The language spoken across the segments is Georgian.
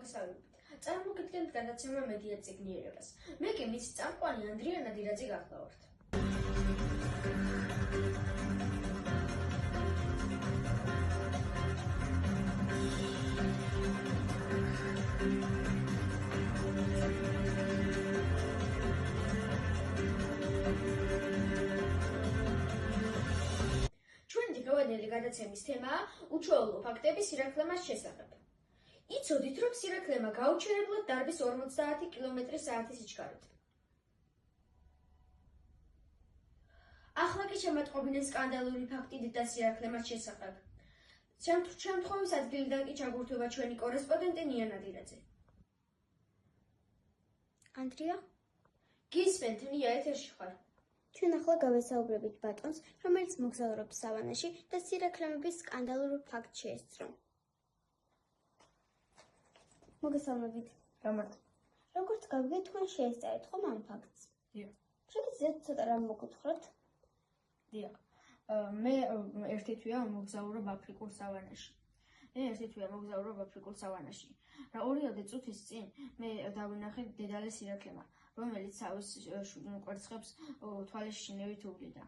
მოგესალმებით. წარმოგიდგენთ გადაცემა მედია წიგნიერებას. მე კი მისი წამყვანი ანდრია ნადირაძე გახლავართ. ჩვენი დღევანდელი გადაცემის თემაა უჩვეულო ფაქტები სირაქლემას შესახებ. იცოდით, რომ სირაქლემა გაუჩერებლად დარბის 50 კმ/სთ სიჩქარით. ახლა კი შემატყობინეთ სკანდალური ფაქტი დედა სირაქლემას შესახებ. შემთხვევის ადგილიდან კი ჩაგურთვება ჩვენი კორესპონდენტი ნია ნადირაძე. ანდრია? გისმენთ, ნია, ეთერში ხარ. ჩვენ ახლა გავესაუბრებით ბატონს, რომელიც მოგზაურობს სავანაში და სირაქლემების სკანდალურ ფაქტს შეესწრო. მოგესალმებით. გამართ. როგორც გავიგეთ, თქვენ შეესწრეთ ხომ ამ ფაქტს? დიახ. შეგიძლიათ ცოტა რამ მოგვითხრათ? დიახ. მე ერთი თვეა მოგზაურობ აფრიკულ სავანაში. რა 2 წუთის წინ მე დავინახე დედალი სირაქლემა, რომელიც თავის კვერცხებს თვალის შინებით უვლიდა.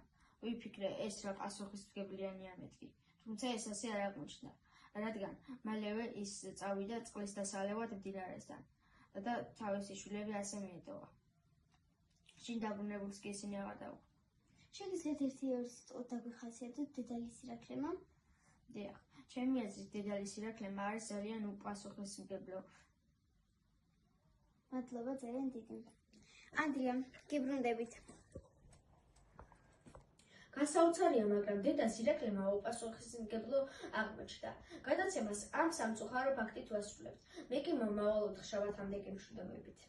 ვიფიქრე, ეს რა პასუხისმგებლიანია მეთქი, თუმცა ეს ასე არ აღმოჩნდა, რადგან მალევე ის წავიდა წყლის დასალევად მდინარესთან და თავისი შვილები ასე მიეტოვა. შინ დაბრუნებულს კი ისინი აღარ დაუყო. შეგიძლიათ ერთი-ორი სიტყვით დაგვიხასიათოთ დედალი სირაქლემა? დიახ, ჩემი აზრით დედალი სირაქლემა არის ძალიან უპასუხისმგებლო. მადლობა ძალიან დიდი. ანდრია, გიბრუნდებით. გასაოცარია, მაგრამ დედა სირაქლემა უპასუხისმგებლო აღმოჩნდა. გადაცემას ამ სამწუხარო ფაქტით ვასრულებთ. მე კი მომავალ 4 შაბათამდე გემშვიდობებით.